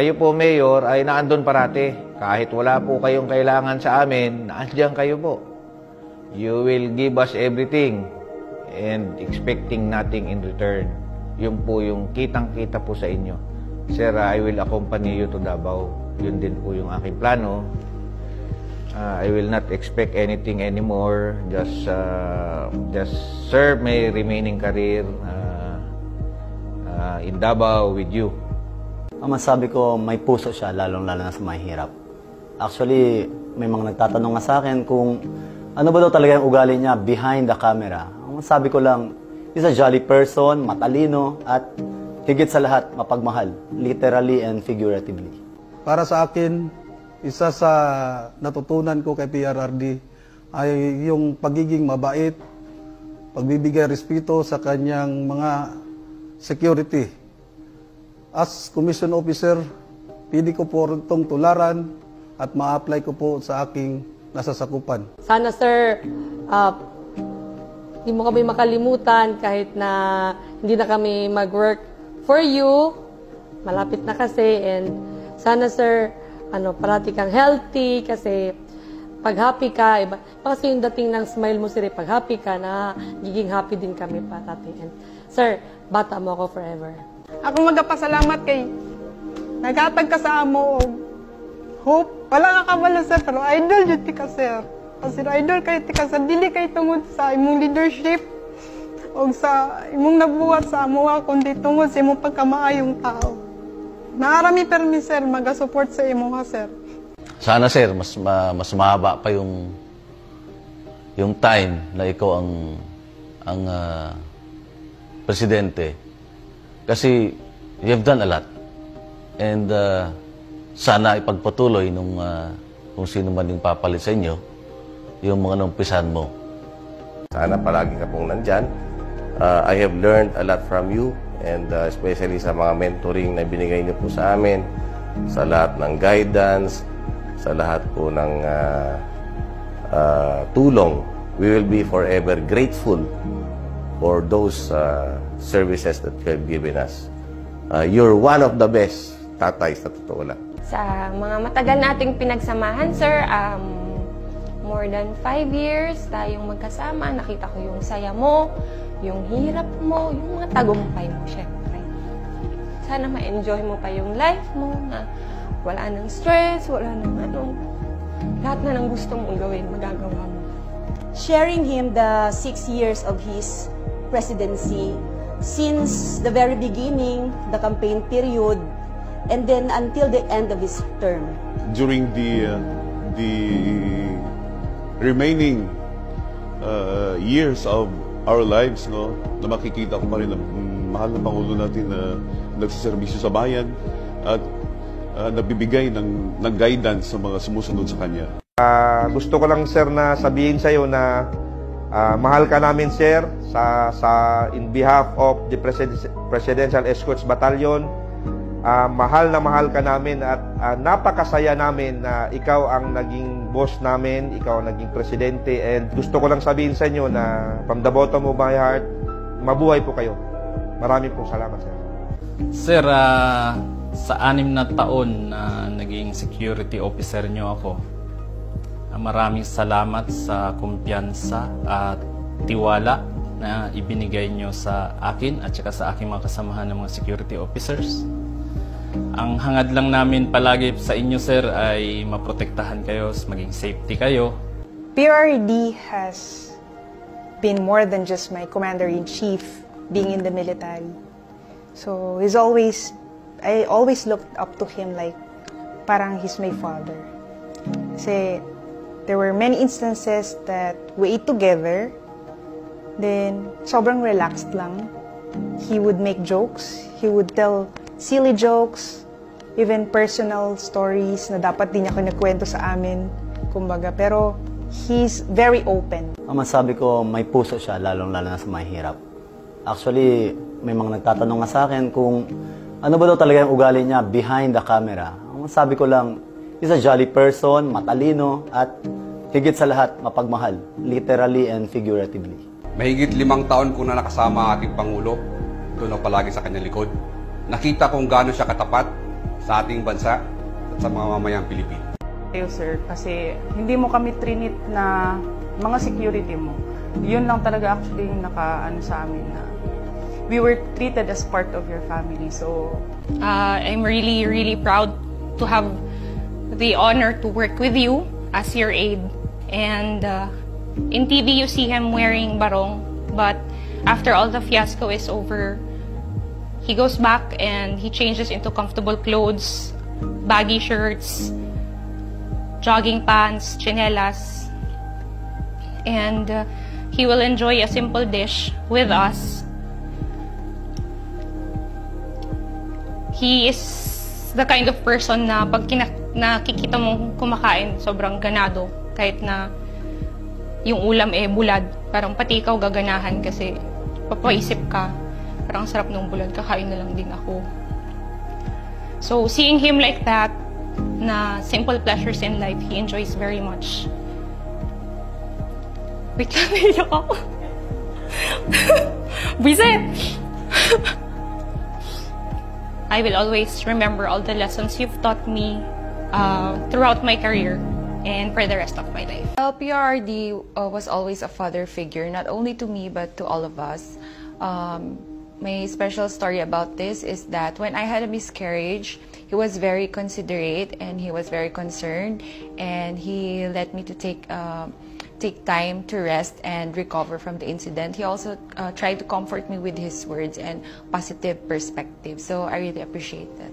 Kayo po, Mayor, ay naandun parati. Kahit wala po kayong kailangan sa amin, naandyan kayo po. You will give us everything and expecting nothing in return. Yun po yung kitang-kita po sa inyo. Sir, I will accompany you to Davao. Yun din po yung aking plano. I will not expect anything anymore. Just serve my remaining career in Davao with you. Ang masabi ko, may puso siya, lalong-lalo na sa mahirap. Actually, may mga nagtatanong nga sa akin kung ano ba daw talaga yung ugali niya behind the camera. Ang masabi ko lang, he's a jolly person, matalino, at higit sa lahat, mapagmahal, literally and figuratively. Para sa akin, isa sa natutunan ko kay PRRD ay yung pagiging mabait, pagbibigay respeto sa kanyang mga security. As Commission Officer, pili ko po itong tularan at ma-apply ko po sa aking nasasakupan. Sana sir, hindi mo kami makalimutan kahit na hindi na kami mag-work for you. Malapit na kasi, and sana sir, parati kang healthy kasi pag happy ka, iba kasi yung dating ng smile mo sir, pag happy ka na, giging happy din kami parati. And sir, bata mo ako forever. Ako magpasalamat kay nagatag ka sa amo og hope. Wala nga kabalo sir, pero idol yun ka sir. Kasi idol kayo tika sa dili kay tungod sa imong leadership o sa imong nabuhat sa amo kundi tungod sa imong pagkamaayong tao. Naarami permi sir, mag-support sa imo ha sir. Sana sir, mas mahaba pa yung time na ikaw ang presidente. Kasi you have done a lot. And sana ipagpatuloy kung sino man yung papalit sa inyo, yung mga numpisan mo. Sana palagi ka pong nandyan. I have learned a lot from you, and especially sa mga mentoring na binigay niyo po sa amin, sa lahat ng guidance, sa lahat po ng tulong. We will be forever grateful for those services that you have given us. You're one of the best tatay sa totoo lang. Sa mga matagal nating pinagsamahan, sir, more than 5 years tayong magkasama. Nakita ko yung saya mo, yung hirap mo, yung mga tagumpay mo, syempre. Sana ma-enjoy mo pa yung life mo, na wala nang stress, wala nang lahat na ng gusto mong gawin, magagawa mo. Sharing him the 6 years of his presidency, since the very beginning, the campaign period, and then until the end of his term. During the remaining years of our lives, no, na makikita ko pa rin na mahal na Pangulo natin na nagsiservisyo sa bayan at nabibigay ng guidance sa mga sumusunod sa kanya. Gusto ko lang sir na sabihin sa iyo na mahal ka namin sir in behalf of the Presidential Escorts Battalion. Mahal na mahal ka namin at napakasaya namin na ikaw ang naging boss namin, ikaw ang naging presidente, and gusto ko lang sabihin sa inyo na from the bottom of my heart, mabuhay po kayo. Maraming pong salamat sir. Sir, sa 6 na taon na naging security officer nyo ako, maraming salamat sa kumpiyansa at tiwala na ibinigay nyo sa akin at saka sa aking mga kasamahan ng mga security officers. Ang hangad lang namin palagi sa inyo, sir, ay maprotektahan kayo, maging safety kayo. PRRD has been more than just my commander-in-chief being in the military. So I always looked up to him like parang he's my father. Kasi there were many instances that we ate together, then sobrang relaxed lang. He would make jokes, he would tell silly jokes, even personal stories na dapat din niya kinikwento sa amin, kumbaga. Pero he's very open. Ang masabi ko, may puso siya, lalong-lalo na sa mahirap. Actually, may mga nagtatanong nga sa akin kung ano ba daw talaga yung ugali niya behind the camera. Ang masabi ko lang, he's a jolly person, matalino, at higit sa lahat, mapagmahal, literally and figuratively. Mahigit 5 taon ko na nakasama ang aking Pangulo. Doon ako palagi sa kanyang likod. Nakita kung gaano siya katapat sa ating bansa at sa mga mamayang Pilipino. Kayo, sir, kasi hindi mo kami trinit na mga security mo. Yun lang talaga actually yung nakaano sa amin na we were treated as part of your family. So, I'm really, really proud to have the honor to work with you as your aide. And in TV, you see him wearing barong, but after all the fiasco is over, he goes back and he changes into comfortable clothes, baggy shirts, jogging pants, chinelas, and he will enjoy a simple dish with us. He is the kind of person na pag nakikita mong kumakain, sobrang ganado. Kahit na yung ulam bulad, parang pati ikaw gaganahan kasi papaisip ka, parang sarap ng bulad, kakain na lang din ako. So seeing him like that, na simple pleasures in life, he enjoys very much. Wait lang, naiyak ako. Bisit! I will always remember all the lessons you've taught me throughout my career and for the rest of my life. PRRD was always a father figure, not only to me but to all of us. My special story about this is that when I had a miscarriage, he was very considerate and he was very concerned, and he let me to take time to rest and recover from the incident. He also tried to comfort me with his words and positive perspective. So I really appreciate that.